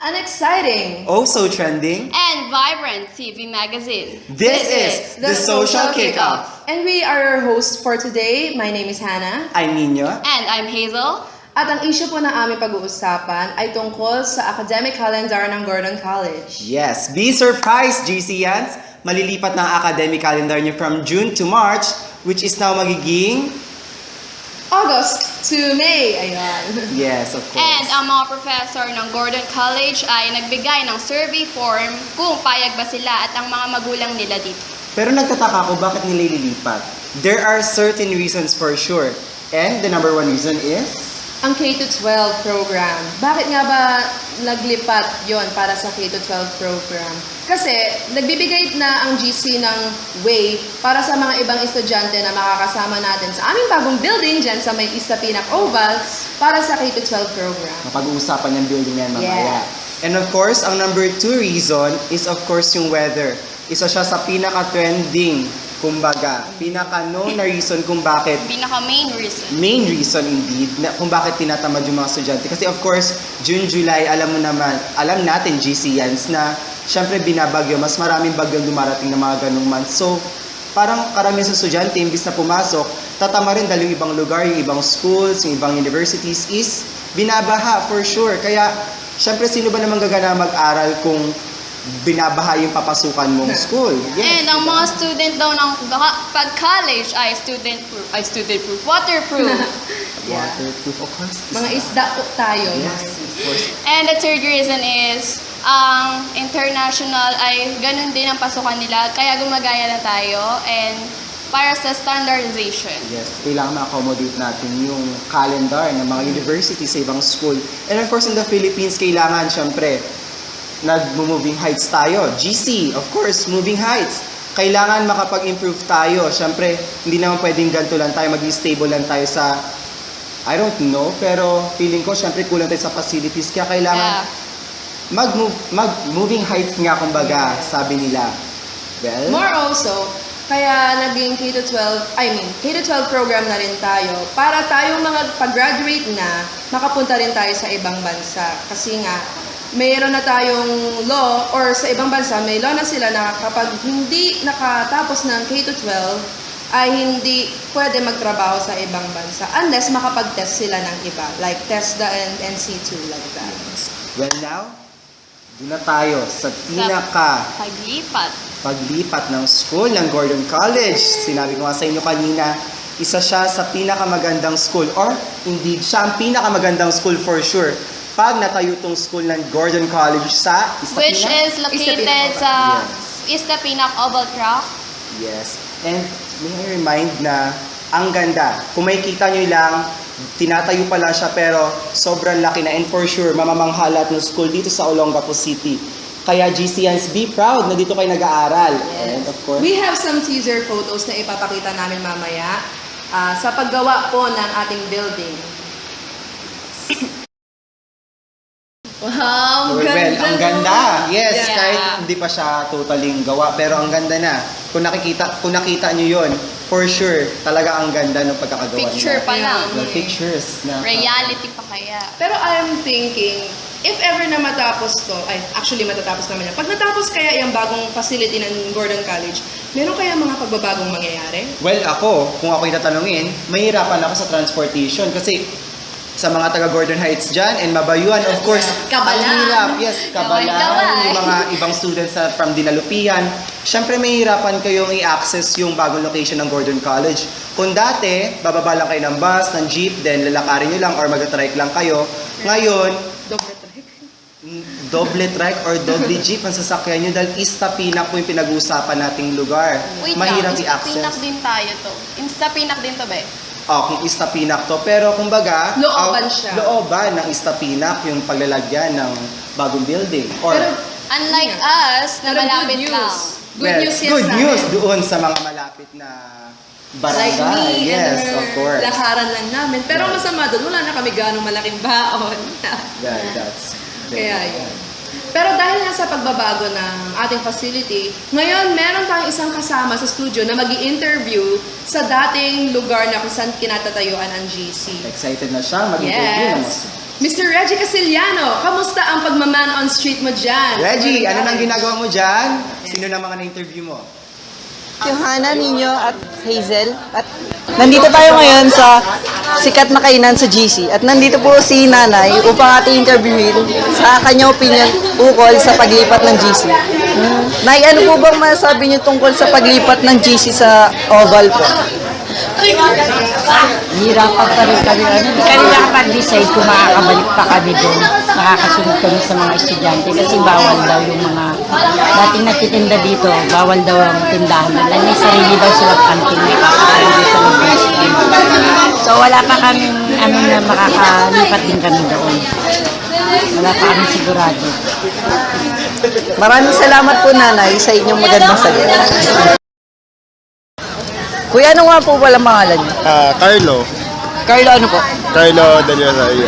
An exciting, Also trending, and vibrant TV magazine. this is the Social Kickoff. And we are your hosts for today. My name is Hannah. I'm Nino. And I'm Hazel. At ang issue po na aming pag-uusapan ay tungkol sa academic calendar ng Gordon College. Yes, be surprised, GCians! Malilipat na ang academic calendar niyo from June to March, which is now magiging... August to May. Ayan. Yes, of course. And ang mga professor ng Gordon College ay nagbigay ng survey form kung payag ba sila at ang mga magulang nila dito. Pero nagtataka ako bakit nila ililipat. There are certain reasons for sure. And the number one reason is... Ang K-12 program. Bakit nga ba naglipat yon para sa K-12 program? Kasi nagbibigay na ang GC ng way para sa mga ibang estudyante na makakasama natin sa aming bagong building dyan sa may Istapinac Oval para sa K-12 program. Mapag-uusapan yung building na yan mamaya. Yes. And of course, ang number two reason is of course yung weather. Isa siya sa pinaka-trending, kumbaga, pinaka-known na reason kung bakit Pinaka-main reason. main reason indeed na kung bakit tinatamad yung mga estudyante. Kasi of course, June, July, alam natin GCians na syempre binabagyo, mas maraming bagyong dumarating na mga ganung months. So, parang karamihan sa estudyante, imbis na pumasok, tatama rin dahil yung ibang lugar, yung ibang schools, yung ibang universities is binabaha for sure. Kaya, syempre sino ba naman gagana mag-aral kung binabaha yung papasukan mong school? Yes, And ang diba? mga student daw ng pag-college ay student-proof, waterproof. Yeah. Waterproof, of course. Mga isda po tayo. Yes, of course. And the third reason is, ang international ay ganun din ang pasukan nila, kaya gumagaya na tayo and para sa standardization. Yes, kailangan ma-accommodate natin yung calendar ng mga university sa ibang school. And of course, in the Philippines, kailangan, syempre, nag-moving heights tayo. GC, of course, moving heights. Kailangan makapag-improve tayo. Syempre, hindi naman pwedeng ganito lang tayo, maging stable lang tayo sa, I don't know, pero feeling ko, syempre, kulang tayo sa facilities. Kaya kailangan mag-moving heights nga, kumbaga, sabi nila. Well, More also, kaya naging K-12 program na rin tayo para tayong mga pag-graduate na, makapunta rin tayo sa ibang bansa. Kasi nga, mayroon na tayong law or sa ibang bansa, may law na sila na kapag hindi nakatapos ng K-12 ay hindi pwede magtrabaho sa ibang bansa unless makapag-test sila ng iba, like TESDA and NC2, like that. well now, doon na tayo sa paglipat ng school ng Gordon College. Sinabi ko nga sa inyo kanina, isa siya sa pinakamagandang school or indeed siya ang pinakamagandang school for sure. Pag natayo tong school ng Gordon College sa Istapinac. Which is located Istapinac sa Istapinac Oval Track. Yes. And may I remind na ang ganda. Kung makikita nyo lang, tinatayo pa lang siya pero sobrang laki na. And for sure, mamamanghalat ng school dito sa Olongapo City. Kaya GCians, be proud na dito kayo nag-aaral. And of course, We have some teaser photos na ipapakita namin mamaya sa paggawa po ng ating building. Wow, ang ganda. Yes, Yeah. kahit hindi pa siya totaling gawa, pero ang ganda na. Kung nakita niyo 'yon, for sure, talaga ang ganda ng pagkakagawa Picture nila. pa lang. The pictures na Reality pa kaya. Pero I'm thinking, if ever na matapos to, actually matatapos naman yan. Pag natapos kaya yung bagong facility ng Gordon College, meron kaya mga pagbabagong mangyayari? Well, kung ako'y tatanungin, mahirapan ako sa transportation kasi sa mga taga Gordon Heights dyan and Mabayuan, of course, Kabalan. ang hirap. Yes, Kabalan, Kaway-kaway. yung mga ibang students na from Dinalupian. Siyempre, mahirapan kayong i-access yung bagong location ng Gordon College. Kung dati, bababa lang kayo ng bus, ng jeep, then lalakarin nyo lang or mag-trike lang kayo. Ngayon, Doble trek. doble trike or doble jeep ang sasakyan nyo dahil Instapinak po yung pinag-uusapan nating lugar. Wait Mahirap lang, i-access. Instapinak din tayo to. Instapinak din to ba? Kung Istapinak to. Pero kumbaga, Looban siya. Looban ng Istapinak yung paglalagyan ng bagong building. Or, Pero, Unlike yeah. us, na Pero malapit good lang. news. Good news yan good sa news amin. doon sa mga malapit na barangay. Like me, Yes, and of course. lakaran lang namin. Pero Yes. masama doon, wala na kami ganong malaking baon. That's Kaya yun. Pero dahil nga sa pagbabago ng ating facility, ngayon meron tayong isang kasama sa studio na mag-i-interview sa dating lugar na kung saan kinatatayuan ang GC. excited na siya mag-interview ng Yes. Mr. Reggie Casiliano, kamusta ang pagmaman on street mo dyan? Reggie, ano nang ginagawa mo dyan? Sino na mga na-interview mo? Johanna, Nino at Hazel. At nandito tayo ngayon sa sikat na kainan sa GC. At nandito po si Nanay upang ating interviewin sa kanyang opinion ukol sa paglipat ng GC. Nay, ano po bang masasabi niyo tungkol sa paglipat ng GC sa Oval po? Hirapan pa rin kami. Hindi kami nakapag-decide kung makakabalik pa kami doon. Makakasunod kami sa mga estudyante kasi bawal daw yung mga dating nagtitinda dito. Bawal daw ang tindahan nila. May sarili daw silang kantin. May kakakain sa university. So wala pa kami na makakalipat din kami doon. Wala pa kami sigurado. Maraming salamat po, Nanay, sa inyong magandang sagot. Kuya, ano nga po pala pangalan niyo? Carlo. Carlo, ano po? Carlo Del Rosario.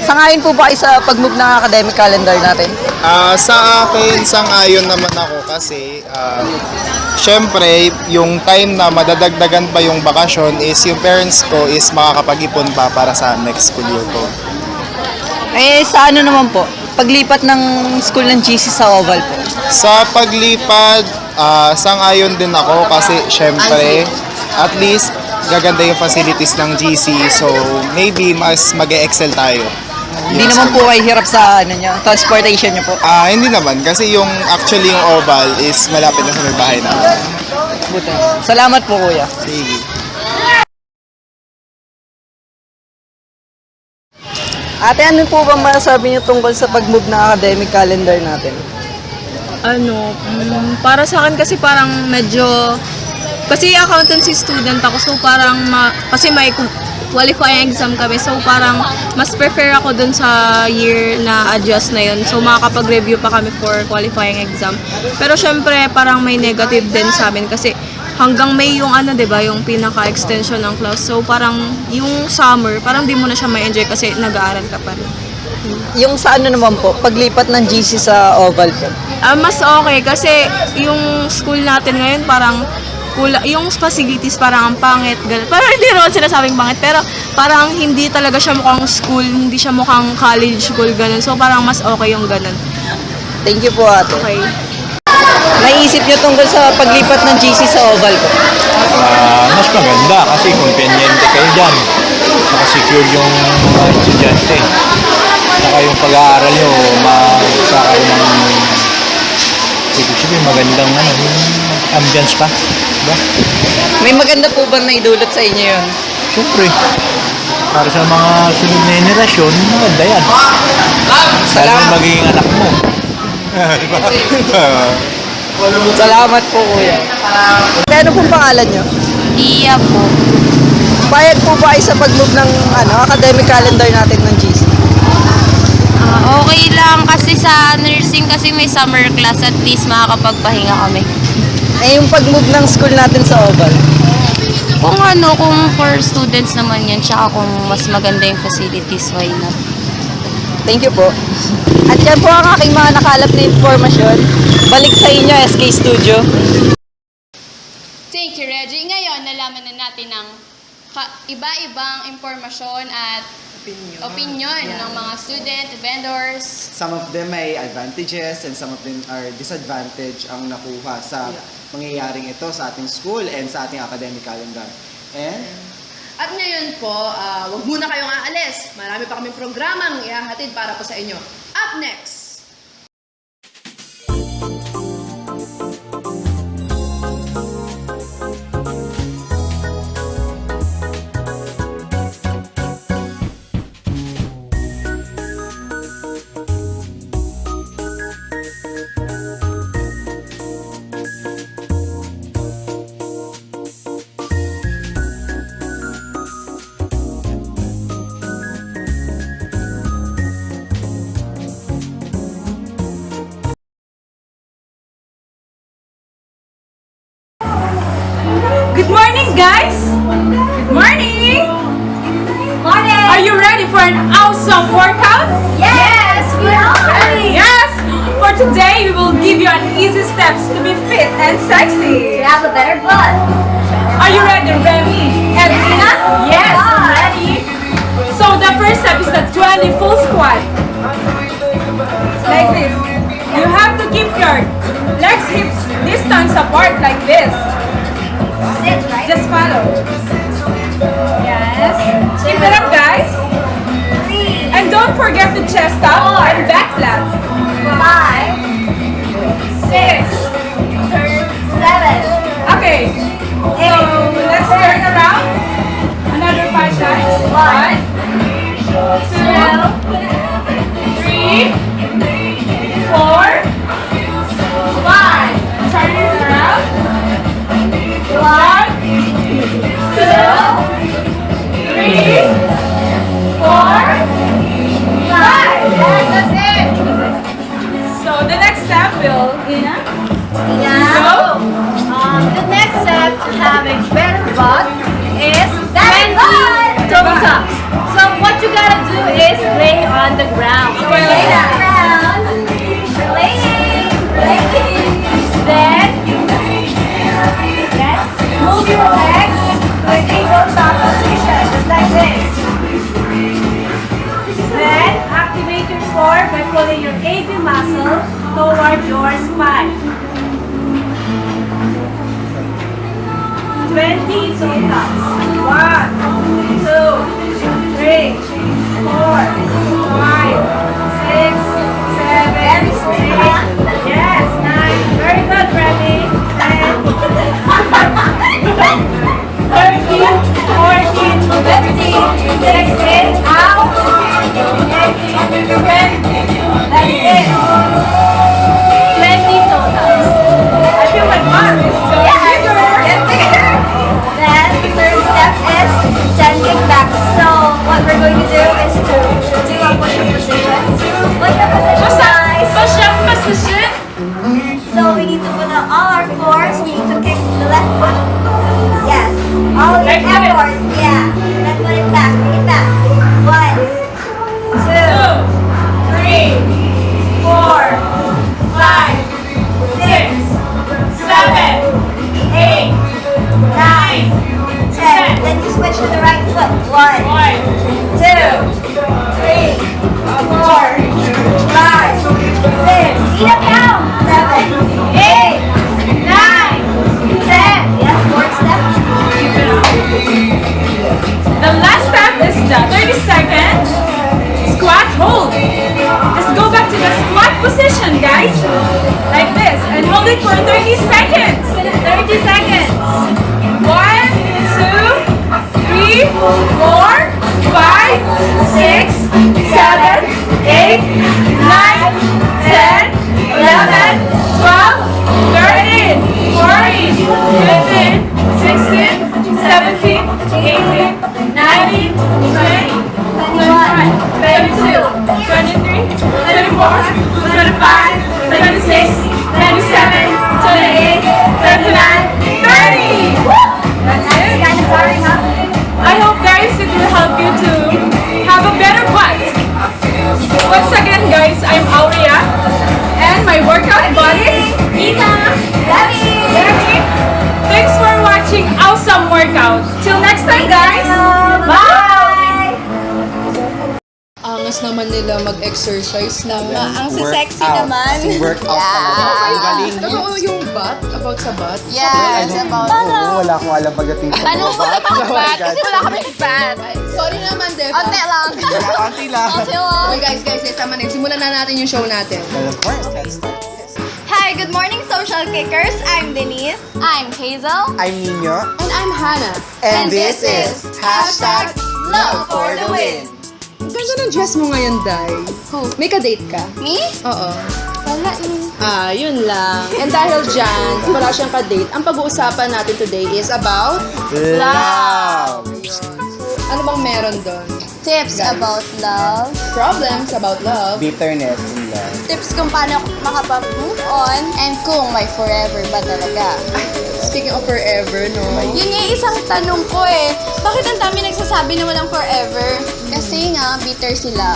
Sangayon po ba kayo sa pag-move ng academic calendar natin? Sa akin, sang-ayon naman ako kasi syempre, yung time na madadagdagan pa yung bakasyon is yung parents ko is makakapag-ipon pa para sa next school year ko. Eh, sa ano naman po? Paglipat ng school ng GC sa Oval po. Sa paglipad, sang-ayon din ako kasi syempre, at least gaganda yung facilities ng GC so maybe mas mag-excel tayo. Hindi naman po kayo hirap sa ano nyo, transportation nyo po. Hindi naman kasi yung actually yung Oval is malapit na sa may bahay namin. Buti. Salamat po, kuya. Sige. Ate, ano po bang masasabi niyo tungkol sa pag-move ng academic calendar natin? Para sa akin kasi parang medyo, kasi accountancy student ako, so parang, kasi may qualifying exam kami, so parang mas prefer ako dun sa year na adjust na yun, so makakapag-review pa kami for qualifying exam. Pero syempre, parang may negative din sa amin kasi hanggang May yung diba, yung pinaka-extension ng class, so parang yung summer, parang di mo na siya may enjoy kasi nag-aaral ka pa rin. Yung sa ano naman po, paglipat ng GC sa Oval po. Mas okay kasi yung school natin ngayon parang yung facilities parang ang pangit, ganun. Parang hindi naman sinasabing pangit, pero parang hindi talaga siya mukhang school, hindi siya mukhang college school, ganun. So parang mas okay yung ganun. Thank you po, ate. Okay. Naisip niyo tungkol sa paglipat ng GC sa Oval po? Mas maganda kasi conveniente kayo dyan. Saka secure yung mga estudyante. Saka yung pag-aaral nyo, magkakaroon ng ibig magandang yung ambience pa. Diba? May maganda po bang naidulot sa inyo yun? Siyempre, para sa mga sunod na henerasyon, maganda yan. Salamat. Magiging anak mo. Diba? Salamat po, kuya. Ano pong pangalan niyo? Iya po. Payag po ba kayo sa pag-move ng academic calendar natin ng GC? Okay lang kasi sa nursing kasi may summer class, at least makakapagpahinga kami. Eh, yung pag-move ng school natin sa Oval. Kung for students naman yan, tsaka kung mas maganda yung facilities, why not? Thank you po. At yan po ang aking mga nakalap na informasyon. Balik sa inyo, SK Studio. Thank you, Reggie. Ngayon, nalaman na natin ng iba-ibang impormasyon at opinion ng mga student, vendors. Some of them may advantages and some of them are disadvantage ang nakuha sa mangyayaring ito sa ating school and sa ating academic calendar. And At ngayon po, wag muna kayong aalis. Marami pa kaming programang ihahatid para po sa inyo. Up next! Good morning, guys! Good morning! Morning! Are you ready for an awesome workout? Yes, we are! Yes! For today, we will give you an easy steps to be fit and sexy. We have a better butt. Are you ready, Remy and Ina? Yes, I'm ready. So the first step is the 20 full squat. Like this. You have to keep your legs hips distance apart like this. Sit right. Just follow. Yes. Keep it up, guys. 3, And don't forget to chest up and back flat. 5, 6. 7, Okay. So let's turn around. Another 5 times. 1, 2, 3, 4, 5. Turn it around. 1, 2, 3, 4, 5. That's it. So the next step will, Ina, Yeah. go. The next step to have a better butt is 20 butt. toe taps. So what you gotta do is lay on the ground. Okay. Lay on the ground. Laying. Then yes, move your legs to a tabletop position, just like this. Then activate your core by pulling your AB muscle toward your spine. 20 toe taps. 1, 2, 3, 4, 5, 6, 7, 8. Yes, 9. Very good, Remy. 10, 13, 14, 15, 16. Out. 18, 20. That's it. 20 toe taps. I feel like mom is so get bigger. Then the third step is 10 kickbacks. So what we're going to do is to do a push-up position. Push-up position, guys. Push-up position. So we need to put on all our force. We need to kick the left foot. Yes. All your Like this. effort. Yeah. Then put it back. Bring it back. 1, 2, 3, 4, 5, 6, 7, 8, 9, 10. Then you switch to the right foot. 1, 2, 3, 4, 5, 6. Speed up now. 7, 8, 9, 10. Yes, fourth step. The last step is the 30-second squat hold. Just go back to the squat position, guys. Like this. And hold it for 30 seconds. 30 seconds. 1, 2, 3, 4, 5, 6, 7, 8, 9, 10, 11, 12, 13, 14, 15, 16, 17, 18, 19, 20, 21, 22, 23, 24, 25, 26, 27, 28, 29, 30! That's kind of tiring, huh? I hope guys it will help you to have a better butt. Once again guys, I'm Aurea and my workout buddies, Ina, Debbie. Thanks for watching Awesome Workout. Till next time guys. Bye! naman nila mag-exercise na. Ang Work sexy out. naman. Kasi workout talaga. Ang galing. Totoo yung butt, about sa butt. Yes, about... Oo, wala akong alam pagdating sa Tanong mo na pang bat, kasi wala kami bat. Sorry naman, Dev. Onte lang. Konti lang. Onte lang. Okay guys, tama na. Simulan na natin yung show natin. Well, of course, let's start. Hi, good morning, social kickers. I'm Denise. I'm Hazel. I'm Nino. And I'm Hannah. And this is Hashtag Love for the Win. Ang ganda ng dress mo ngayon, Day. May ka-date ka? Me? Oo. Wala eh. Yun lang. And dahil dyan, wala siyang ka-date, ang pag-uusapan natin today is about Love. ano bang meron doon? Tips about love. Problems about love. Bitterness in love. Tips kung paano makapag-move on. And kung may forever ba talaga? Speaking of forever, no? Yun yung isang tanong ko eh. Bakit ang dami nagsasabi na walang forever? Kasi nga, bitter sila.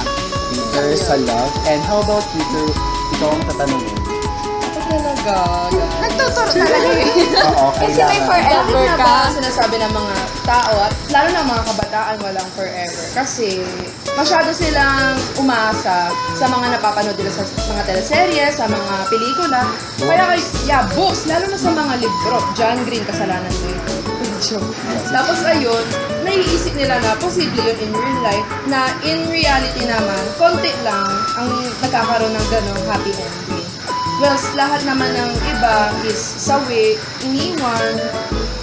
Bitter sa love. And how about Peter? Ikaw ang tatanungin. Talaga, guys. Nagtuturo talaga eh. Oo, Kasi may kailangan. forever Bakit nga ka. ba sinasabi ng mga tao at lalo na mga kabataan walang forever? Kasi masyado silang umasa sa mga napapanood nila sa mga teleserye, sa mga pelikula. Kaya books, lalo na sa mga libro. John Green, kasalanan mo yun. Tapos ayun, naiisip nila na posible yun in real life, na in reality naman, konti lang ang nagkakaroon ng ganong happy ending. Well, lahat naman ng iba is sawi, iniwan,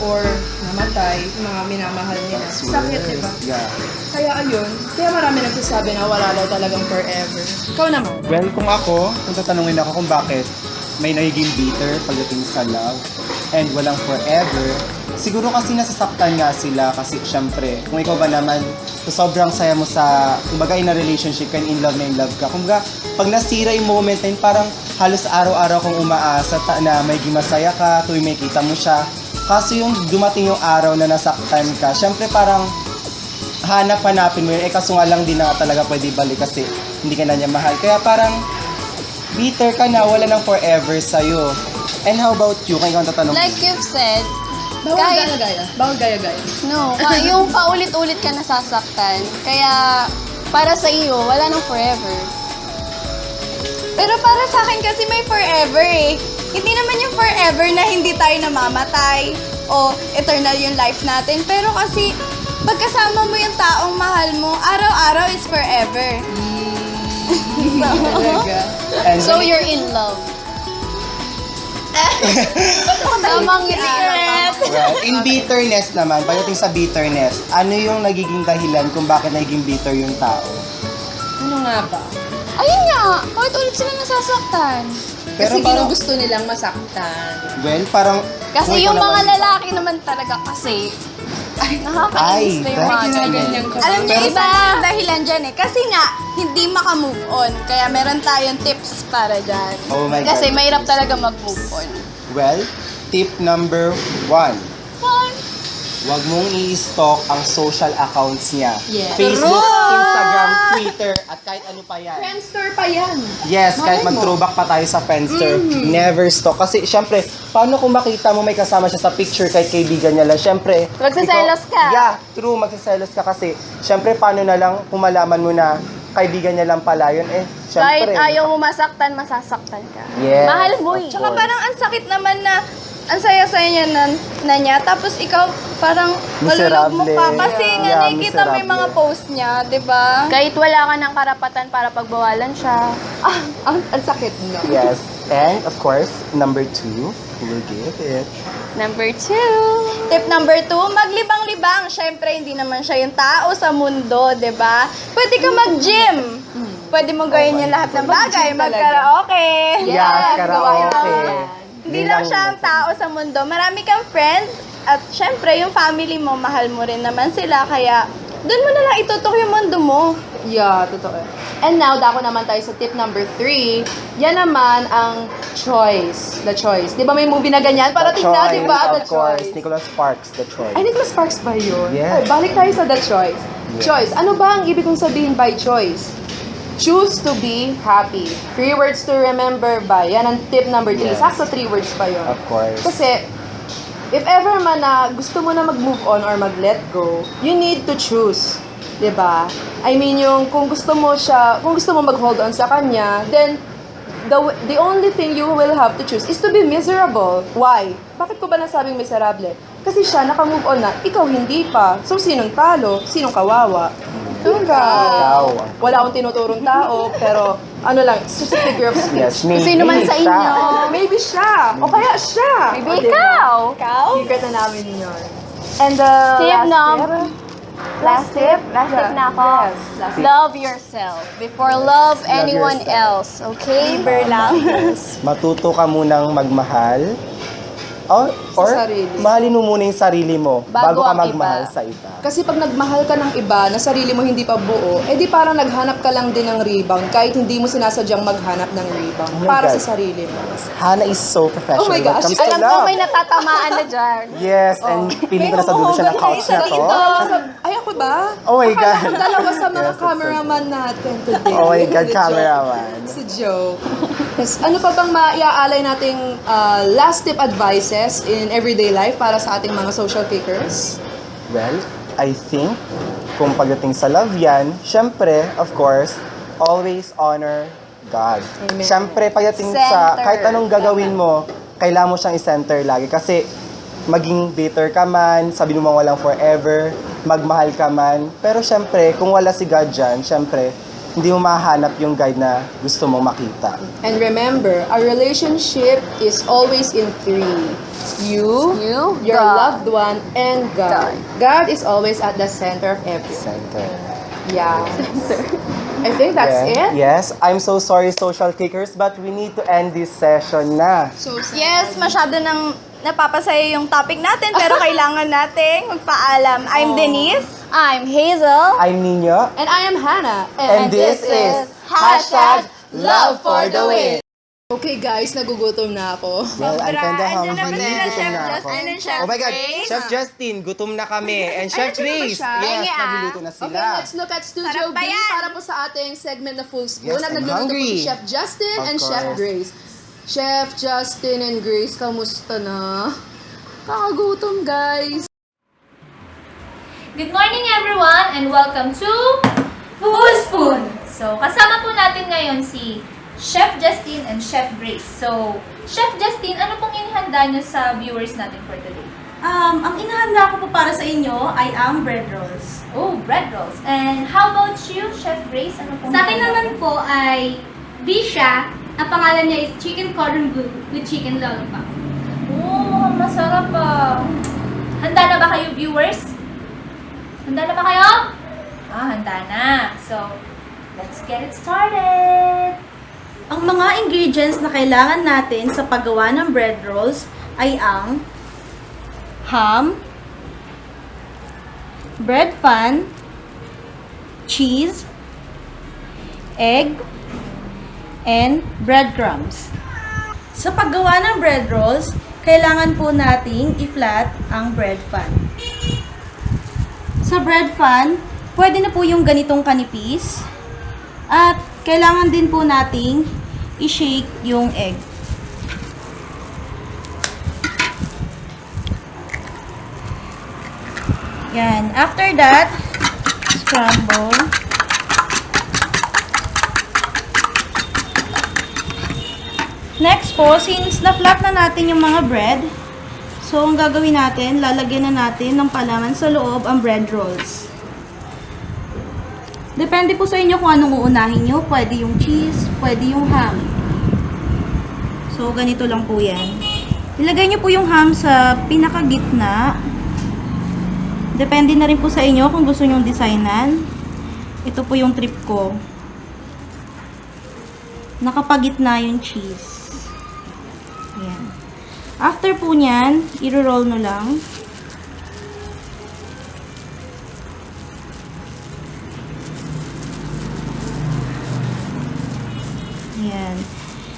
or namatay, yung mga minamahal nila. Sakit, di ba? Yeah. Kaya ayun, kaya marami nagsasabi na wala daw talagang forever. Ikaw naman. Well, kung tatanungin ako kung bakit may nagiging bitter pagdating sa love and walang forever, siguro kasi nasasaktan nga sila kasi syempre, kung ikaw ba naman, sobrang saya mo sa, kumbaga in a relationship ka, in love ka. Kumbaga, pag nasira yung moment na yun, parang halos araw-araw kong umaasa na may masaya ka, tuwing may kita mo siya. Kaso yung dumating yung araw na nasaktan ka, syempre parang hanap-hanapin mo yun. Kaso nga lang din na talaga pwede balik kasi hindi ka na niya mahal. Kaya parang bitter ka na, wala nang forever sa'yo. And how about you? Kaya ikaw tatanong. Like you've said, Bawal Kahit- gaya-gaya. Bawal gaya-gaya. no, yung paulit-ulit ka nasasaktan. Kaya, para sa iyo, wala nang forever. Pero para sa akin kasi may forever eh. Hindi naman yung forever na hindi tayo namamatay o eternal yung life natin. Pero kasi pagkasama mo yung taong mahal mo, araw-araw is forever. Talaga. And So, when- you're in love. Tamang well, in bitterness naman, pagdating sa bitterness, ano yung nagiging dahilan kung bakit nagiging bitter yung tao? Ano nga ba? Ayun nga, bakit ulit sila nasasaktan? Kasi parang- ginugusto nilang masaktan. Well, parang... Kasi kung yung ikaw mga naman- lalaki naman talaga kasi, nakakainis na yung mga ganyan. Ganyan ka. Alam niyo, Pero- isa yung dahilan dyan eh. Kasi nga, hindi makamove on. Kaya meron tayong tips para dyan. Oh my Kasi God. mahirap talaga mag-move on. Well, tip number 1. Huwag mong i-stalk ang social accounts niya. Yes. Facebook, Instagram, Twitter, at kahit ano pa yan. Friendster pa yan. Yes, kahit Malay mo. mag-throwback pa tayo sa Friendster, never stalk. Kasi, syempre, paano kung makita mo may kasama siya sa picture kahit kaibigan niya lang? Syempre, Magsiselos ka. Yeah, true, magsiselos ka kasi, syempre, paano na lang kung malaman mo na kaibigan niya lang pala yun? Kahit Syempre. ayaw mo masaktan, masasaktan ka. Yes. Mahal mo eh. Tsaka parang ang sakit naman na ang saya-saya niya na niya. Tapos ikaw parang malulog mo pa. Miserable. Kasi nga Yeah, nakikita mo yung mga miserable. post niya, di ba? Kahit wala ka ng karapatan para pagbawalan siya. Ang sakit, no? Yes. And, of course, number 2, who will give it? Number 2. Tip number 2, maglibang-libang. Siyempre, hindi naman siya yung tao sa mundo, di ba? Pwede ka mag-gym. Pwede mo gawin yung lahat ng bagay. Mag-gym talaga. Mag-karaoke. Yes, karaoke. Hindi lang siya ang tao sa mundo. Marami kang friends. At syempre, yung family mo, mahal mo rin naman sila. Kaya, doon mo na lang itutok yung mundo mo. Yeah, totoo. And now, dako naman tayo sa tip number 3. Yan naman ang choice. The choice. Di ba may movie na ganyan? Parating na, di ba? The Of course, choice. Nicholas Sparks, The Choice. Ay, Nicholas Sparks ba yun? Yes. Ay, balik tayo sa The Choice. Yes. Choice. Ano ba ang ibig kong sabihin by choice? Choose to be happy. 3 words to remember by. Yan ang tip number 3. Yes. Sakto 3 words pa yun. Of course. Kasi, if ever man na gusto mo na mag-move on or mag-let go, you need to choose. 'Diba? I mean, yung kung gusto mo mag-hold on sa kanya, then the only thing you will have to choose is to be miserable. Why? Bakit ko ba nasabing miserable? Kasi siya naka-move on na, ikaw hindi pa. So, sinong talo? Sinong kawawa? Ikaw. Wala akong tinuturong tao, pero ano lang, it's just a figure of speech. Yes, maybe. Sino man sa inyo? Maybe siya. O kaya siya. Maybe ikaw. Secret na namin yun. And the Tip last na- tip? Last tip na ako. Yes, last tip. Love yourself before love anyone yourself. else. Okay? lang. Matuto ka munang magmahal. Or sarili. mahalin mo muna yung sarili mo bago ka ang magmahal iba. sa iba. Kasi pag nagmahal ka ng iba na sarili mo hindi pa buo, edi parang naghanap ka lang din ng rebound kahit hindi mo sinasadyang maghanap ng rebound Oh my para God. sa sarili mo. Hannah is so professional Oh my when it gosh. comes to Alam ko love. may natatamaan na dyan. Yes, and piling ko na sa dulo siya ng couch na to. Ay, ako ba? Oh my Akala God. ko dalawa sa mga Yes, that's so cameraman natin today. Oh my God, It's a joke. cameraman. It's a joke. Yes, ano pa bang maiaalay nating last tip advices in everyday life para sa ating mga social kickers? Well, I think kung pagdating sa love yan, syempre, of course, always honor God. Amen. Syempre, pagdating sa Center. kahit anong gagawin mo, kailangan mo siyang i-center lagi. Kasi maging bitter ka man, sabi mo walang forever, magmahal ka man. Pero syempre, kung wala si God dyan, syempre, hindi mo mahanap yung guide na gusto mong makita. And remember, a relationship is always in three. You, your God. loved one, and God. God is always at the center of everything. Center. Yeah. I think that's it. Yes, I'm so sorry, social kickers, but we need to end this session na. So sad. Yes, masyado nang napapasaya yung topic natin, pero kailangan nating magpaalam. I'm Denise. I'm Hazel. I'm Nino. And I am Hannah. And this is hashtag Love for the Win. Okay guys, nagugutom na ako. Well, I'm kinda Andyan na ba hungry. sila, Gutom Chef na ako. Justin and Chef Oh my God, Grace? Chef Justin, gutom na kami. And Chef nandun na ba Grace, siya? yes,Enge, nagluluto na sila. Okay, let's look at Studio Sarap B pa yan. para po sa ating segment na Full Spoon. Yes, At I'm nagluluto po hungry. si Chef Justin Of and Chef course. Grace. Chef Justin and Grace, kamusta na? Kakagutom guys. Good morning everyone and welcome to Full Spoon! So, kasama po natin ngayon si Chef Justin and Chef Grace. So, Chef Justin, ano pong inihanda niyo sa viewers natin for today? Ang inahanda ko po para sa inyo ay ang bread rolls. Oh, bread rolls. And how about you, Chef Grace? Ano pong Sa akin inihanda? naman po ay Bisha. Ang pangalan niya is chicken cordon bleu with chicken lollipop. Oh, mukhang masarap ah. Handa na ba kayo, viewers? Handa na ba kayo? Handa na. So, let's get it started! Ang mga ingredients na kailangan natin sa paggawa ng bread rolls ay ang ham, bread fan, cheese, egg, and breadcrumbs. Sa paggawa ng bread rolls, kailangan po nating i-flat ang bread fan. Sa bread fan, pwede na po yung ganitong kanipis. At kailangan din po nating i-shake yung egg. Yan. After that, scramble. Next po, since na-flat na natin yung mga bread, so ang gagawin natin, lalagyan na natin ng palaman sa loob ang bread rolls. Depende po sa inyo kung anong uunahin nyo. Pwede yung cheese, pwede yung ham. So, ganito lang po yan. Ilagay nyo po yung ham sa pinakagitna. Depende na rin po sa inyo kung gusto nyong designan. Ito po yung trip ko. Nakapagitna yung cheese. Ayan. After po nyan, i-roll nyo lang. Ayan.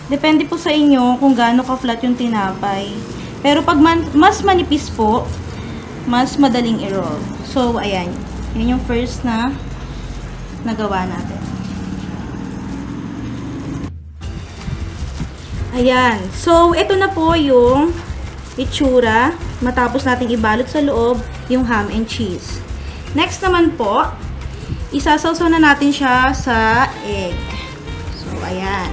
Depende po sa inyo kung gaano ka-flat yung tinapay. Pero pag mas manipis po, mas madaling i-roll. So, ayan. Yan yung first na nagawa natin. Ayan. So, ito na po yung itsura matapos nating ibalot sa loob yung ham and cheese. Next naman po, isasawsaw na natin siya sa egg. So, ayan.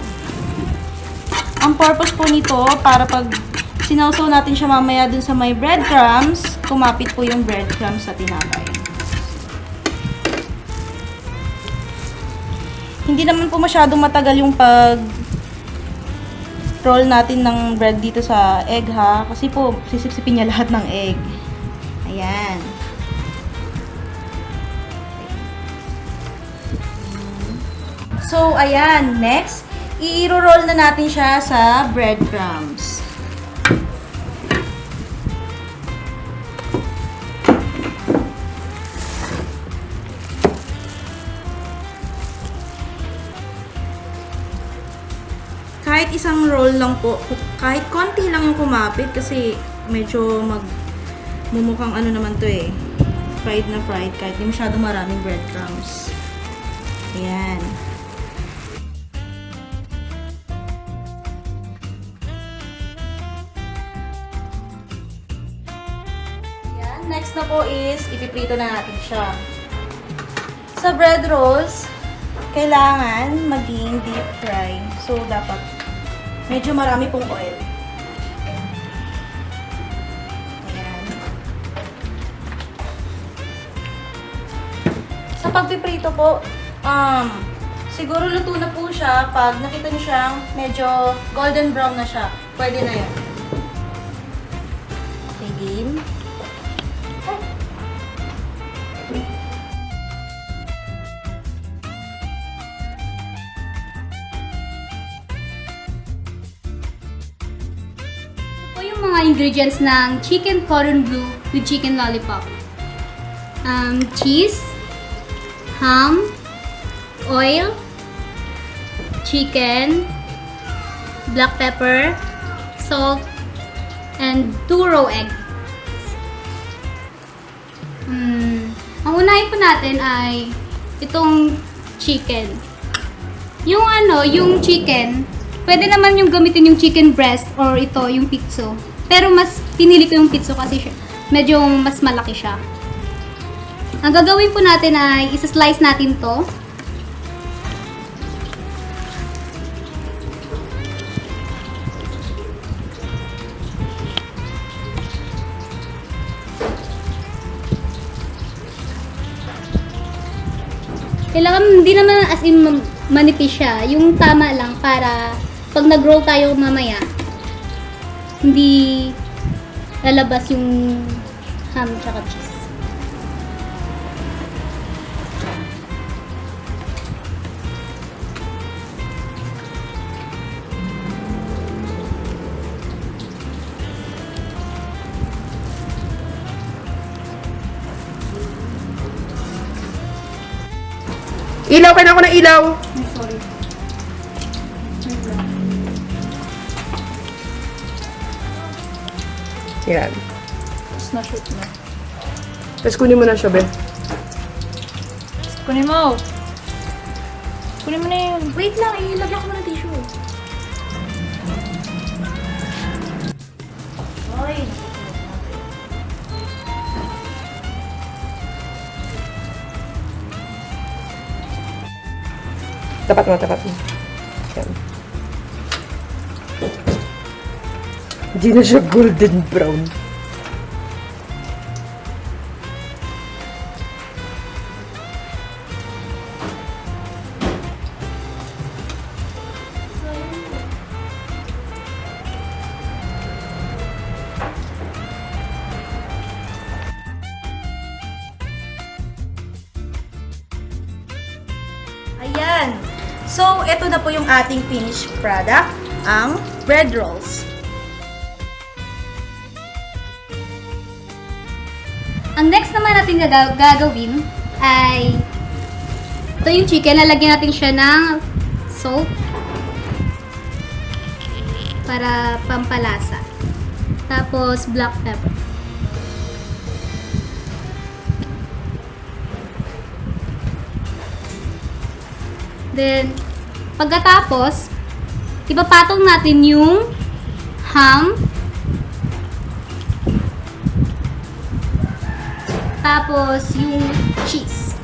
Ang purpose po nito, para pag sinawsaw natin siya mamaya dun sa may breadcrumbs, kumapit po yung breadcrumbs sa tinapay. Hindi naman po masyadong matagal yung pag roll natin ng bread dito sa egg ha. Kasi po, sisipsipin niya lahat ng egg. Ayan. So, ayan. Next, i-roll na natin siya sa breadcrumbs. Kahit isang roll lang po, kahit konti lang yung kumapit kasi medyo mumukhang ano naman to eh. Fried na fried, kahit di masyadong maraming breadcrumbs. Ayan. Ayan. Next na po is, ipiprito na natin siya. Sa bread rolls, kailangan maging deep fry. So, dapat medyo marami pong oil. Ayan. Sa pagpiprito po, siguro luto na po siya pag nakita niyo siyang medyo golden brown na siya. Pwede na yun. Okay, game. Mga ingredients ng chicken cordon bleu with chicken lollipop. Cheese, ham, oil, chicken, black pepper, salt, and 2 raw egg. Ang unahin po natin ay itong chicken. Yung chicken, pwede naman yung gamitin yung chicken breast or ito, yung pizzo. Pero mas pinili ko yung pizzo kasi medyo mas malaki siya. Ang gagawin po natin ay isa-slice natin to. Kailangan hindi naman as in manipis siya. Yung tama lang para pag nag-roll tayo mamaya, hindi lalabas yung ham tsaka cheese. Ilaw ka na ako ng ilaw. Sorry. Yan. Tapos na-shoot na. Tapos kunin mo na siya, Ben. Kunin mo. Kunin mo na yun. Wait lang, ilagyan ko na ng tissue. Oy. Tapat mo, tapat mo. Yan. Hindi na siya golden brown. Ayan. So, ito na po yung ating finished product, ang bread rolls. Ang next naman natin gagawin ay ito yung chicken. Lalagyan natin siya ng salt para pampalasa. Tapos black pepper. Then, pagkatapos, ipapatong natin yung ham. Tapos, yung cheese.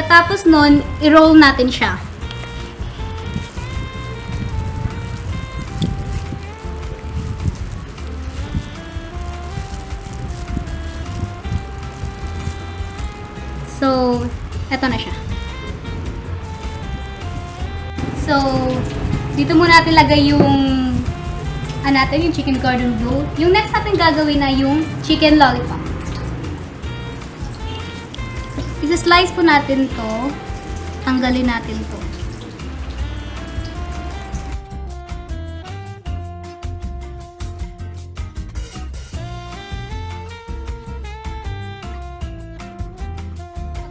Pagkatapos nun, i-roll natin siya. So, eto na siya. So, dito muna natin lagay yung yung chicken cordon bleu. Yung next natin gagawin na yung chicken lollipop. Isa-slice po natin to. Tanggalin natin to.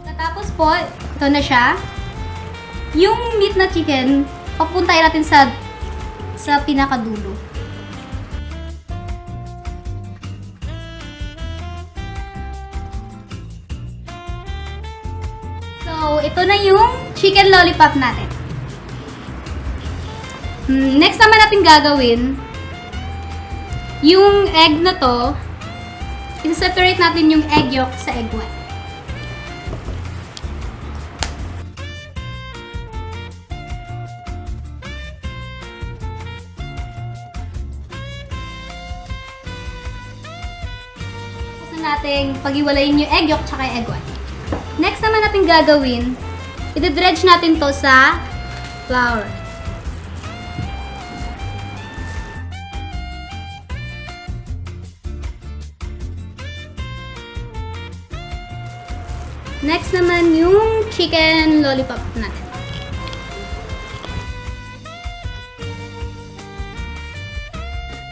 Pagkatapos po, ito na siya. Yung meat na chicken, papuntahin natin sa pinakadulo. So, ito na yung chicken lollipop natin. Next naman natin gagawin, yung egg na to, isa-separate natin yung egg yolk sa egg white. Nating pag-iwalayin yung egg yolk tsaka yung egg white. Next naman natin gagawin, i-dredge natin to sa flour. Next naman yung chicken lollipop natin.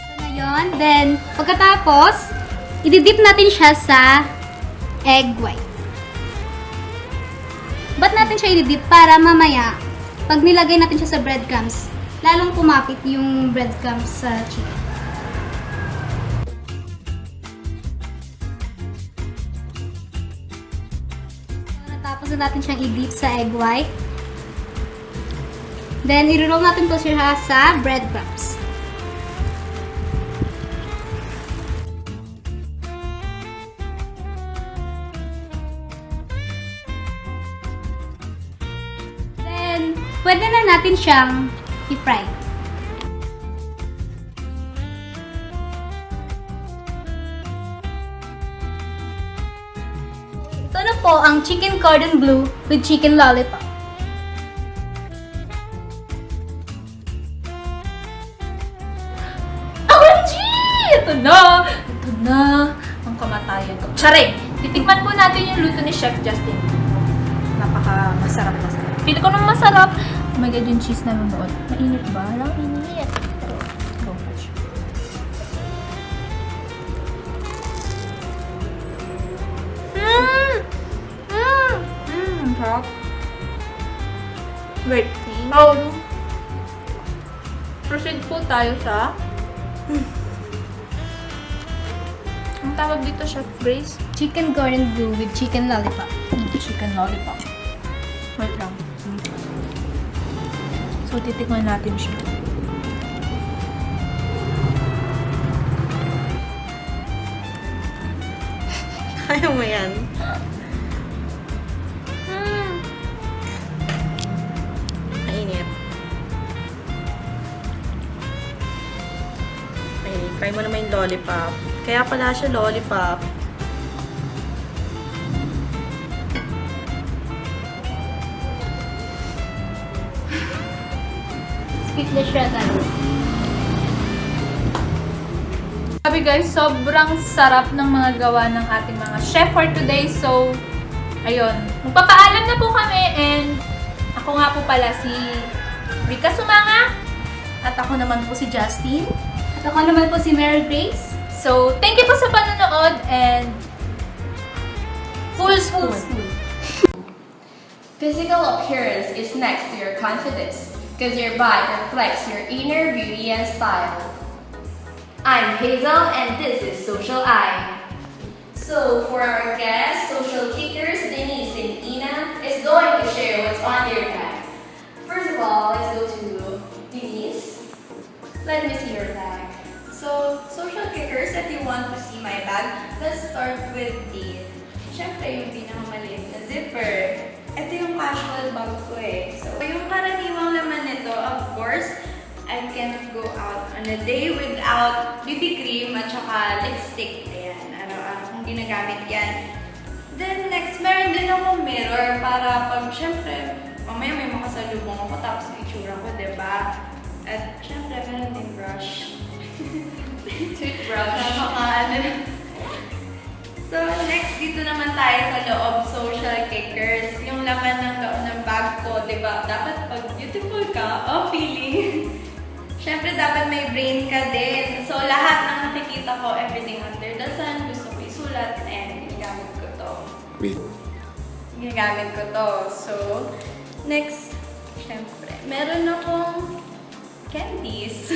So na yun. Then, pagkatapos, i-dip natin siya sa egg white. Ba't natin siya i-dip? Para mamaya, pag nilagay natin siya sa breadcrumbs, lalong kumapit yung breadcrumbs sa chicken. So, natapos na natin siyang i-dip sa egg white. Then, i-roll natin po siya sa breadcrumbs. Pwede na natin siyang i-fry. Ito na po ang chicken cordon bleu with chicken lollipop. OMG! Ito na! Ito na! Ang kamatayan ko. Charing! Titikman po natin yung luto ni Chef Justin. Napaka-masarap na sarap. Pili ko nang masarap. Oh my God, yung cheese na nanonood. Mainit ba? Lang init. Pero, go much. Sarap. Wait. Proceed po tayo sa... Ang tawag dito, Chef Grace? Chicken cordon bleu with chicken lollipop. Chicken lollipop. Wait lang. So, titikman natin siya. Kaya mo yan. Mainit. Okay, try mo naman yung lollipop. Kaya pala siya lollipop. Sweet na siya, guys. Sabi guys, sobrang sarap ng mga gawa ng ating mga chef for today. So, ayun. Magpapaalam na po kami and ako nga po pala si Rika Sumanga at ako naman po si Justin. At ako naman po si Mary Grace. So, thank you po sa panonood and full spoon. Physical appearance is next to your confidence, because your body reflects your inner beauty and style. I'm Hazel, and this is Social Eye. So, for our guests, social kickers Denise and Ina is going to share what's on their bag. First of all, let's go to Denise. Let me see your bag. So, social kickers, if you want to see my bag, let's start with the, syempre yung pinakamaliit na zipper. ito yung casual bag ko eh. So, yung karaniwang laman nito, of course, I cannot go out on a day without BB cream at saka lipstick. Ayan, araw-araw kong ginagamit yan. Then next, meron din akong mirror para pag syempre, mamaya may makasalubong ako tapos yung itsura ko, diba? At syempre, meron din brush. Toothbrush. So next, dito naman tayo sa loob, social kickers. Yung laman ng loob ng bag ko, diba? Dapat pag beautiful ka, feeling. Syempre, dapat may brain ka din. So lahat ng nakikita ko, everything under the sun, gusto ko isulat, and ginagamit ko to. Ginagamit ko to. So, next, syempre, meron akong candies.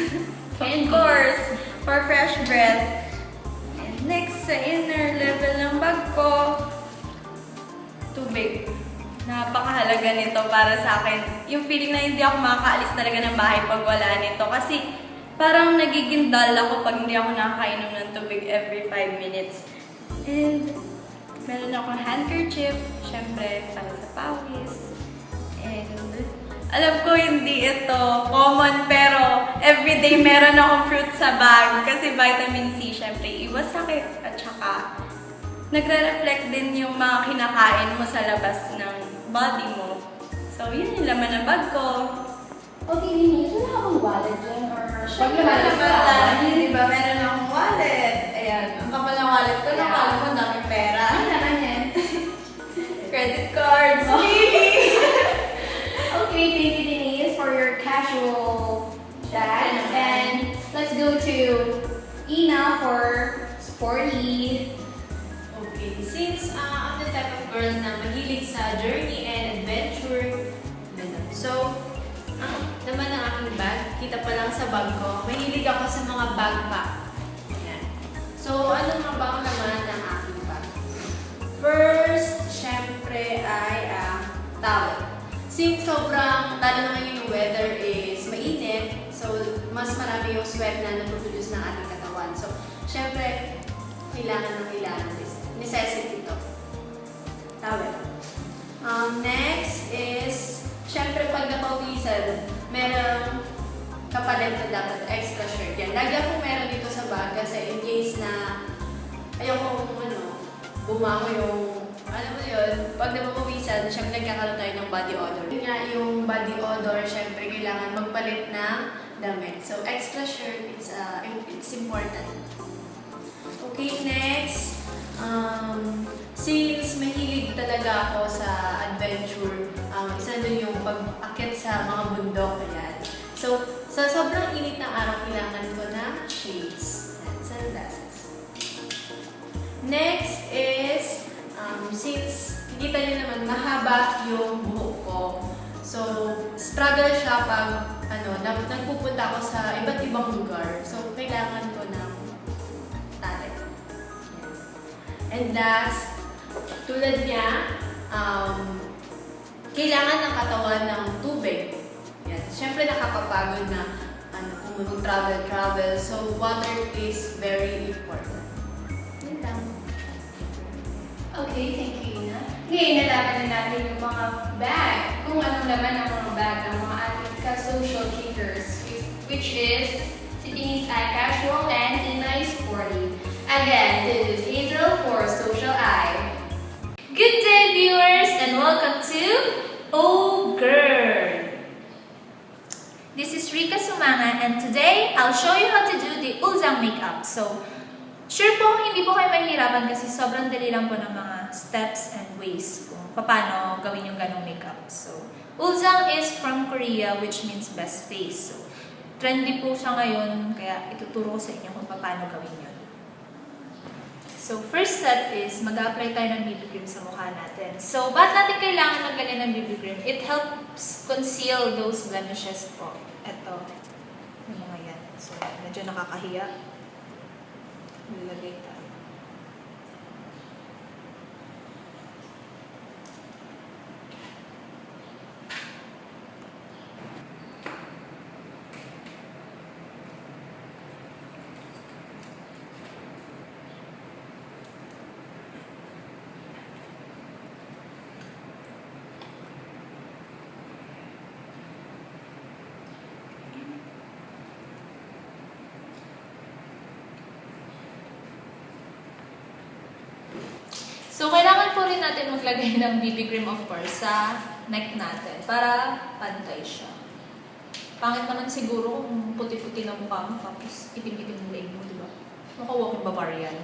Of course, for fresh breath. And next, sa inner level ng bag ko, tubig. Napakahalaga nito para sa akin. Yung feeling na hindi ako makakaalis talaga ng bahay pag wala nito. Kasi parang nagiging dull ako pag hindi ako nakakainom ng tubig every 5 minutes. And meron akong handkerchief, syempre, para sa pawis. And alam ko hindi ito common, pero everyday meron akong fruit sa bag. Kasi vitamin C, syempre, iwas sakit. At saka, nagre-reflect din yung mga kinakain mo sa labas ng body mo. So, yun yung laman ng bag ko. Okay, Denise, wala akong wallet dyan or Pag last year, di ba, meron akong wallet. Ayan, ang kapal ng wallet ko, nakala mo, ang daming pera. Ano naman yan? Credit cards, really? Okay, thank you, Denise, for your casual chat. And let's go to Ina for sporty. Okay, since I'm the type of girl na mahilig sa journey and adventure, so, naman ang aking bag, kita pa lang sa bag ko, mahilig ako sa mga backpack. Yan. So, ano nga ba ang naman ng aking bag? First, syempre ay towel. Since sobrang, lalo na ngayon yung weather is mainit, so mas marami yung sweat na naproduce ng ating katawan. So, syempre, kailangan this. Necessity to. Towel. Next is, syempre pag napawisan, merong kapalit na dapat extra shirt. Yan. Lagi akong meron dito sa bag kasi in case na ayoko bumango yung, alam mo yun, pag napapawisan, syempre nagkakaroon tayo ng body odor. Yun nga yung body odor, syempre kailangan magpalit ng damit. So, extra shirt, it's important. Okay, next. Since mahilig talaga ako sa adventure, isa doon yung pag-akit sa mga bundok. Ayan. So, sa sobrang init ng araw, kailangan ko ng shades and sunglasses. Next is, since kita nyo naman mahaba yung buhok ko, so struggle siya pag nagpupunta ako sa iba't ibang lugar. So, kailangan ko ng talent. And last, tulad niya, kailangan ng katawan ng tubig. Yan. Siyempre nakakapagod na kung travel. So, water is very important. Yan lang. Okay, thank you, Ina. Ngayon, nalaman na natin yung mga bag. Kung anong laman ng mga bag ng mga ating ka-social kickers, which is si Denise ay casual and Ina is sporty. Again, this is Hazel for Social Eye. Good day, viewers, and welcome to Oh Girl. This is Rika Sumanga, and today I'll show you how to do the Ulzang makeup. So, sure po hindi po kayo mahihirapan kasi sobrang dali lang po ng mga steps and ways kung paano gawin yung ganong makeup. So, Ulzang is from Korea, which means best face. So, trendy po siya ngayon, kaya ituturo ko sa inyo kung paano gawin yun. So, first step is mag-apply tayo ng BB cream sa mukha natin. So, ba't natin kailangan maglagay ng BB cream? It helps conceal those blemishes po. Ito. Yung mga yan. So, medyo nakakahiya. Nilagay tayo. rin natin maglagay ng BB cream of course sa neck natin para pantay siya. Pangit naman siguro kung puti-puti na mukha mo tapos itim-itim yung leg mo, di ba? Mukha walking barbarian.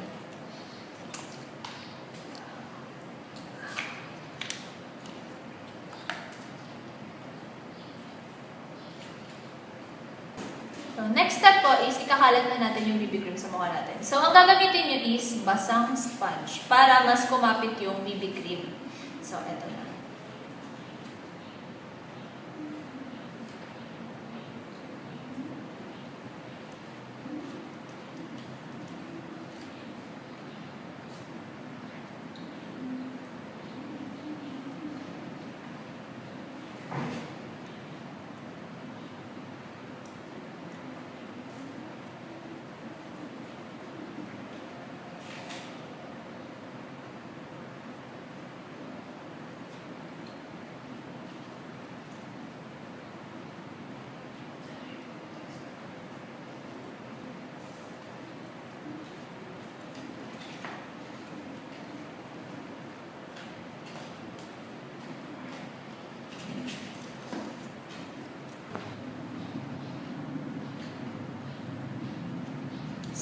So, next step po is ikakalat na natin yung BB cream sa mukha natin. So, ang gagamitin nyo is basang sponge para mas kumapit yung BB cream. So, eto na.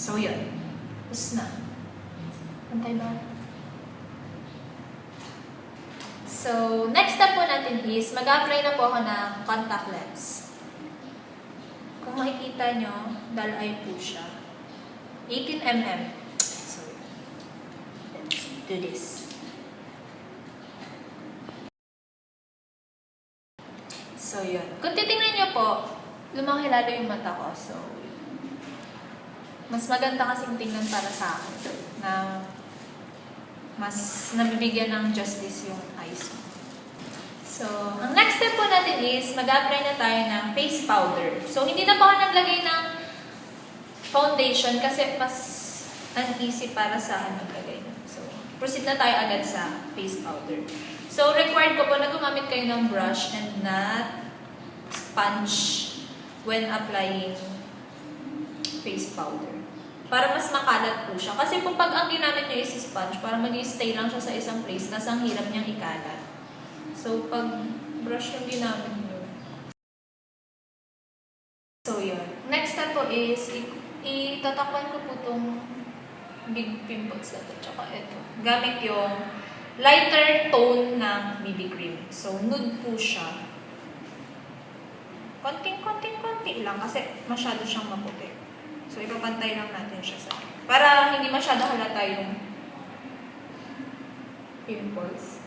So, yun. Tapos na. Pantay ba? So, next step po natin is mag-apply na po ako ng contact lens. Kung makikita nyo, dal-eye po siya. 18mm. So, let's do this. So, yun. Kung titingnan nyo po, lumaki lalo yung mata ko. So, mas maganda kasing tingnan para sa akin na mas nabibigyan ng justice yung eyes mo. So, ang next step po natin is mag-apply na tayo ng face powder. So, hindi na po ako naglagay ng foundation kasi mas uneasy para sa akin maglagay na. So, proceed na tayo agad sa face powder. So, required ko po na gumamit kayo ng brush and not sponge when applying face powder. Para mas makalat po siya. Kasi kung pag ang ginamit nyo is sponge, para mag-stay lang siya sa isang place, tas ang hirap niyang ikalat. So, pag brush yung ginamit nyo. So, yun. Next step po is, itatakpan ko po itong big pimples na ito. Tsaka ito. Gamit yung lighter tone ng BB cream. So, nude po siya. Konting-konti lang kasi masyado siyang maputi. So, ipapantay lang natin siya sa para hindi masyado halata yung pimples.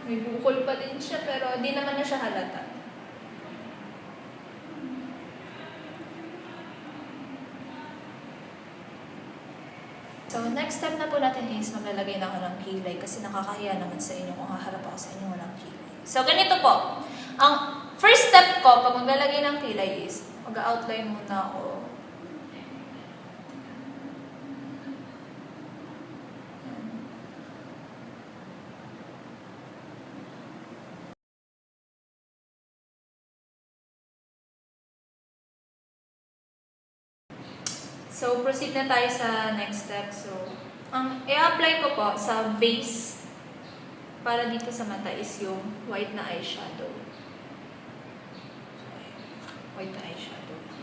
May bukol pa din siya pero di naman na siya halata. So, next step na po natin is maglalagay na ako ng kilay kasi nakakahiya naman sa inyo kung haharap ako sa inyo walang kilay. So, ganito po. Ang first step ko pag maglalagay ng kilay is mag-outline muna ako. So, proceed na tayo sa next step. So, ang i-apply ko po sa base para dito sa mata is yung white na eyeshadow. White na eyeshadow.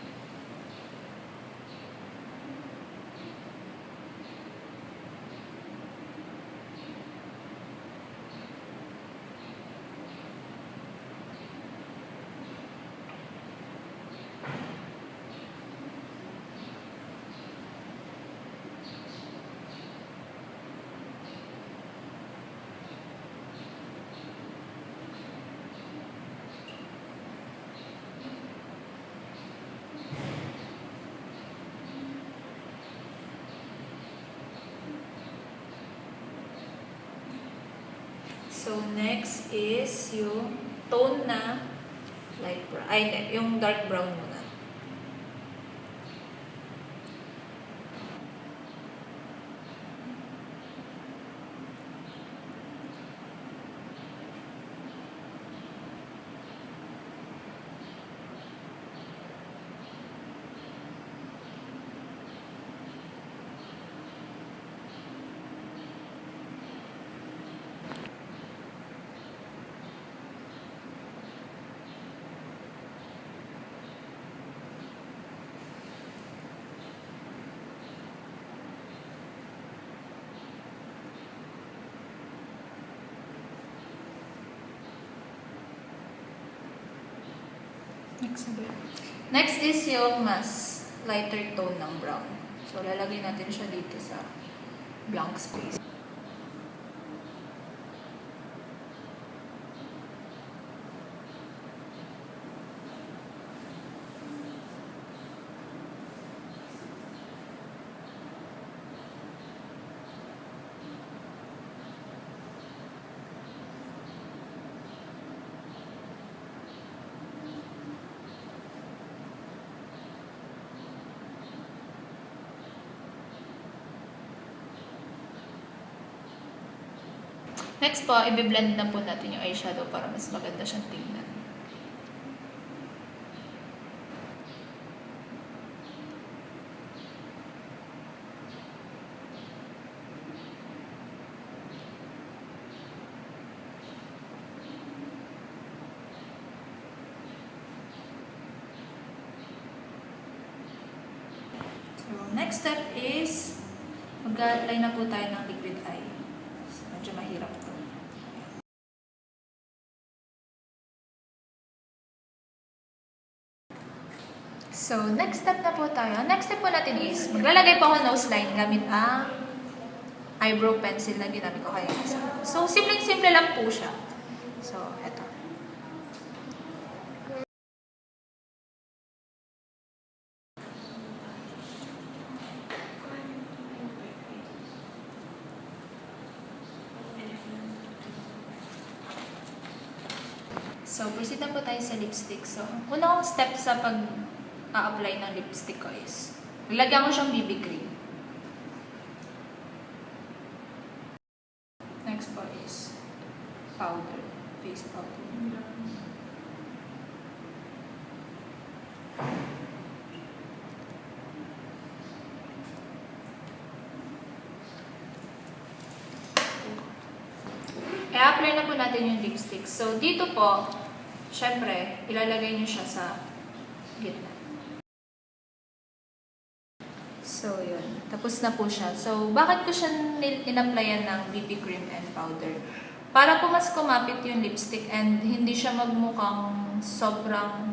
So, next is yung tone na light brown. Ay, yung dark brown muna. Next is yung mas lighter tone ng brown. So, lalagay natin siya dito sa blank space. Next po, i-blend na po natin yung eyeshadow para mas maganda siyang tingnan. So, next step is mag-apply na po tayo ng liquid eye. So, medyo mahirap to. So, next step na po tayo. Next step po natin is, maglalagay po ako nose line gamit ang eyebrow pencil na ginamit ko kaya. So, simpleng-simple lang po siya. So, eto. So, proceed na po tayo sa lipstick. So, unang step sa pag-a-apply ng lipstick ko is, lalagyan ko siyang BB cream. Next po is powder, face powder. I-apply na po natin yung lipstick. So, dito po, syempre, ilalagay nyo siya sa gitna. So, yun. Tapos na po siya. So, bakit ko siya in-applyan ng BB cream and powder? Para po mas kumapit yung lipstick and hindi siya magmukhang sobrang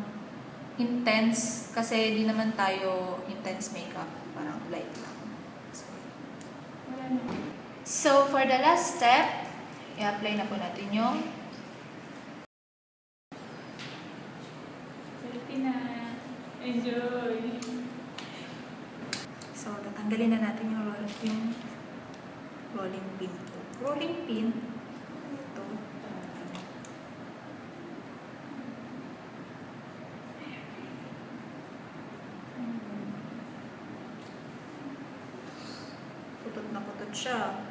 intense kasi di naman tayo intense makeup. Parang light lang. So, for the last step, i-apply na po natin yung Enjoy! So, tatanggalin na natin yung rolling pin. Rolling pin. Ito. Putot na putot siya.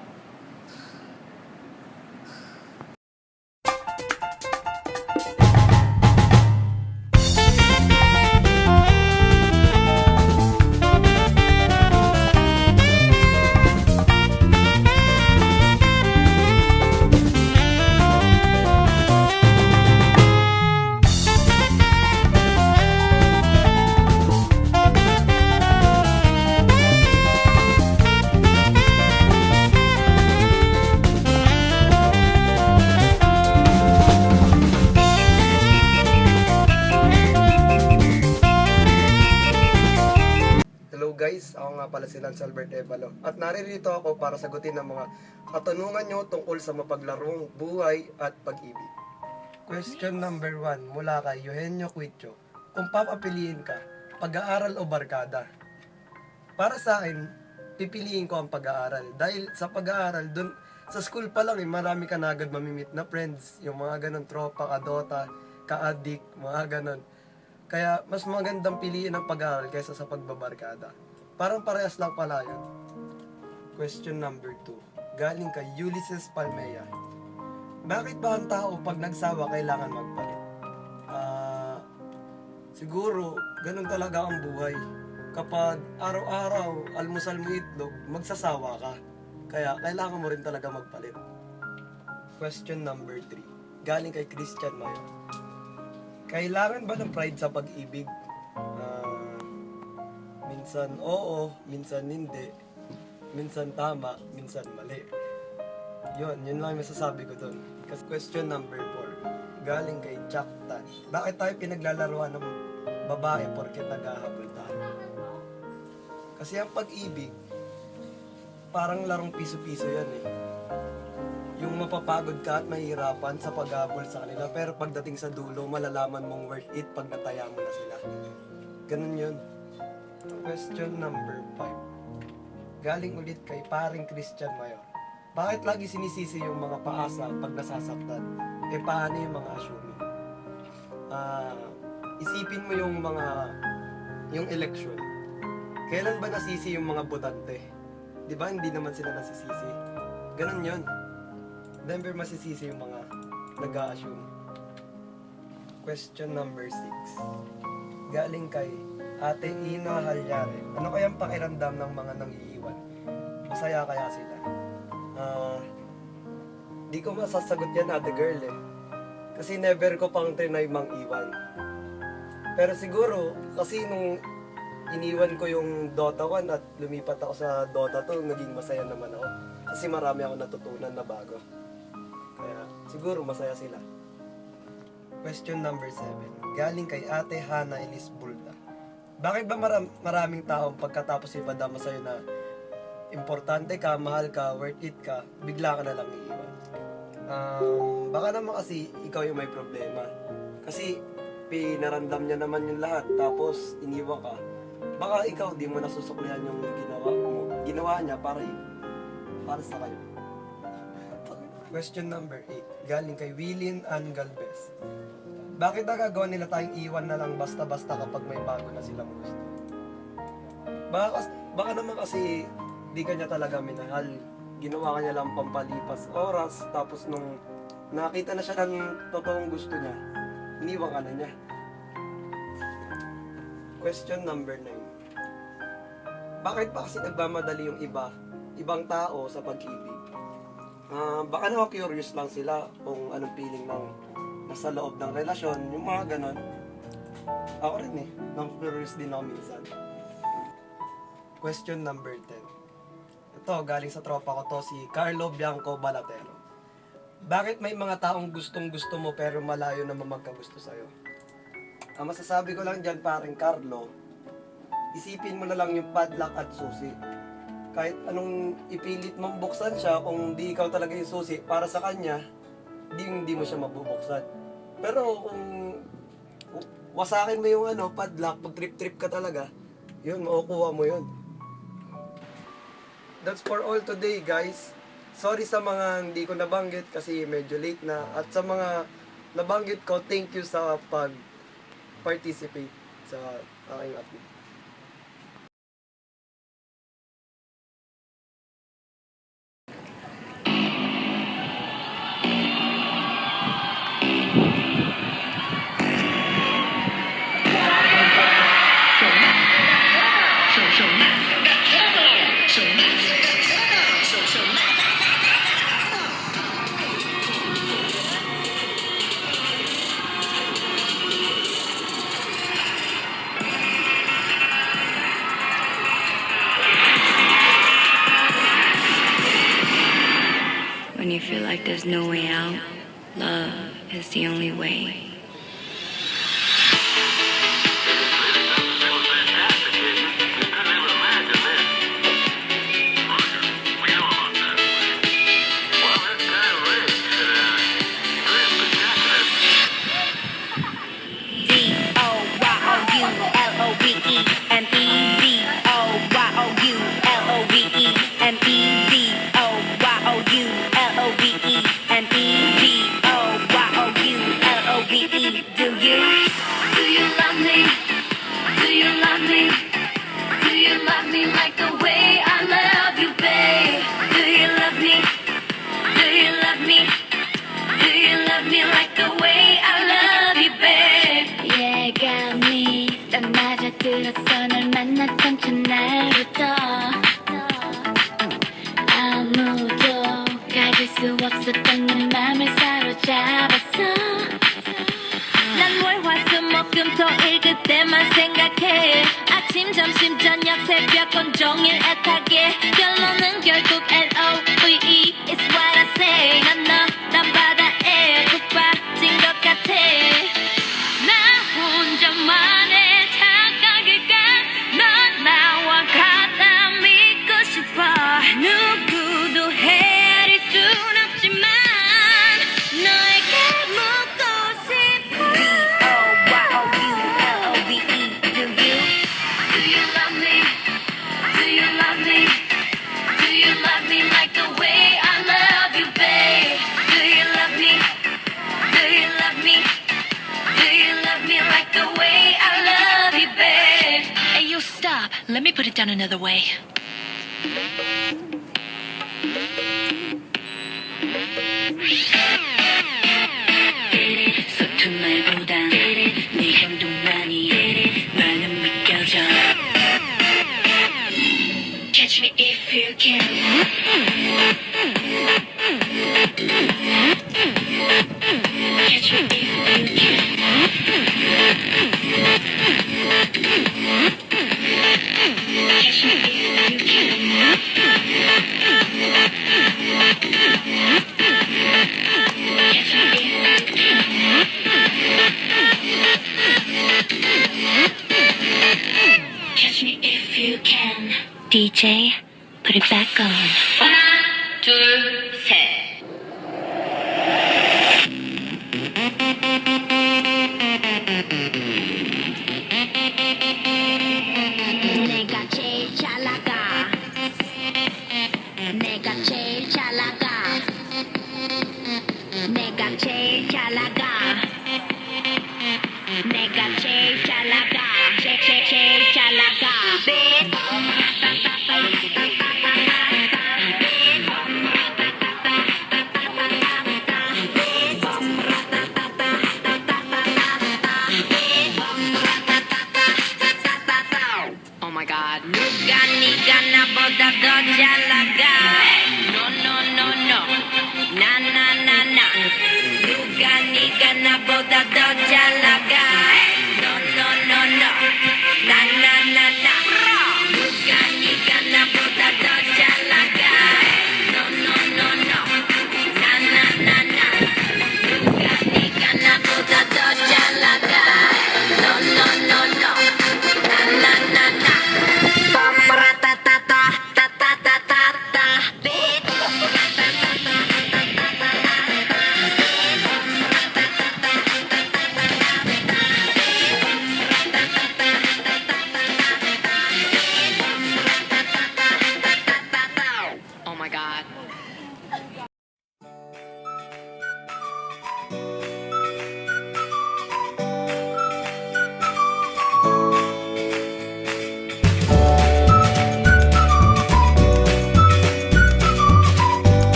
Guys, ako nga pala si Lance Albert Evalo at naririto ako para sagutin ang mga katanungan nyo tungkol sa mapaglarong buhay at pag-ibig. Question number 1 mula kay Eugenio Cuicho. Kung papapiliin ka, pag-aaral o barkada? Para sa akin, pipiliin ko ang pag-aaral dahil sa pag-aaral, dun, sa school pa lang marami ka na agad mamimit na friends, yung mga ganun tropa, kadota, ka-addict, mga ganun. Kaya mas magandang piliin ang pag-aaral kaysa sa pagbabarkada. Parang parehas lang pala yun. Question number 2. Galing kay Ulysses Palmea. Bakit ba ang tao pag nagsawa kailangan magpalit? Siguro, ganun talaga ang buhay. Kapag araw-araw, almusal mo itlog, magsasawa ka. Kaya kailangan mo rin talaga magpalit. Question number 3. Galing kay Christian Mayo. Kailangan ba ng pride sa pag-ibig? Minsan oo, minsan hindi. Minsan tama, minsan mali. Yun lang yung masasabi ko dun. Question number 4. Galing kay Jack Tan. Bakit tayo pinaglalaruan ng babae porket naghahabol tayo. Kasi ang pag-ibig, parang larong piso-piso yan eh. Yung mapapagod ka at mahihirapan sa paghabol sa kanila, pero pagdating sa dulo, malalaman mong worth it pag nataya mo na sila. Ganun yun. Question number 5. Galing ulit kay paring Christian Mayor. Bakit lagi sinisisi yung mga paasa pag nasasaktan? Eh paano yung mga assuming? Isipin mo yung election. Kailan ba nasisi yung mga botante? Di ba hindi naman sila nasisisi? Ganun yun. Never masisisi yung mga nag-a-assume. Question number 6. Galing kay Ate Ina Halyare. Ano kayang pakiramdam ng mga nangiiwan? Masaya kaya sila? Di ko masasagot yan, ate girl eh. Kasi never ko pang trinay mang iwan. Pero siguro, kasi nung iniwan ko yung Dota 1 at lumipat ako sa Dota 2, naging masaya naman ako. Kasi marami ako natutunan na bago. Kaya siguro masaya sila. Question number 7. Galing kay Ate Hana Elis Bulda. Bakit ba maraming taong pagkatapos ipadama sa'yo na importante ka, mahal ka, worth it ka, bigla ka na lang iiwan? Baka naman kasi ikaw yung may problema. Kasi pinaramdam niya naman yung lahat, tapos iniwan ka. Baka ikaw di mo nasusuklihan yung ginawa niya para sa kayo. Question number 8. Galing kay Willin Ann Galvez. Bakit nagagawa nila tayong iwan na lang basta-basta kapag may bago na silang gusto? Baka naman kasi di ka niya talaga minahal. Ginawa ka niya lang pampalipas oras, tapos nung nakita na siya ng totoong gusto niya, iniwan ka na niya. Question number 9. Bakit pa kasi nagmamadali yung ibang tao sa pag-ibig? Baka naman curious lang sila kung anong feeling ng nasa loob ng relasyon, yung mga ganon. Ako rin eh, curious din ako minsan. Question number 10. Ito, galing sa tropa ko to, si Carlo Bianco Balatero. Bakit may mga taong gustong-gusto mo pero malayo naman magkagusto sa'yo? Ang masasabi ko lang dyan, paring Carlo, isipin mo na lang yung padlock at susi. Kahit anong ipilit mong buksan siya, kung di ikaw talaga yung susi, para sa kanya, hindi mo siya mabubuksan. Pero kung wasakin mo yung padlock, pag trip-trip ka talaga, yun, makukuha mo yun. That's for all today, guys. Sorry sa mga hindi ko nabanggit kasi medyo late na. At sa mga nabanggit ko, thank you sa pag-participate sa aking update. When you feel like there's no way out, love is the only way. 들었어 널 만났던 첫날부터 아무도 가질 수 없었던 내 맘을 사로잡았어 난 월, 화, 수, 목, 금, 토, 일 그때만 생각해 아침, 점심, 저녁, 새벽 온종일 애타게 결론은 결국 L-O-V-E It's what I say 난 바다에 푹 빠진 것 같아 나 혼자만의 me put it down another way. 서툰 말보다 네 행동만이 많은 믿겨져. Catch me if you can. Catch me if you can. Catch me if you can. Catch me if you can. Catch me if you can. DJ, put it back on. 하나, 둘, 셋. 내가 제일 잘 나가. 내가 제일 잘 나가. 내가 제일 잘 나가. 내가 제일 잘 나가. 제일 잘 나가.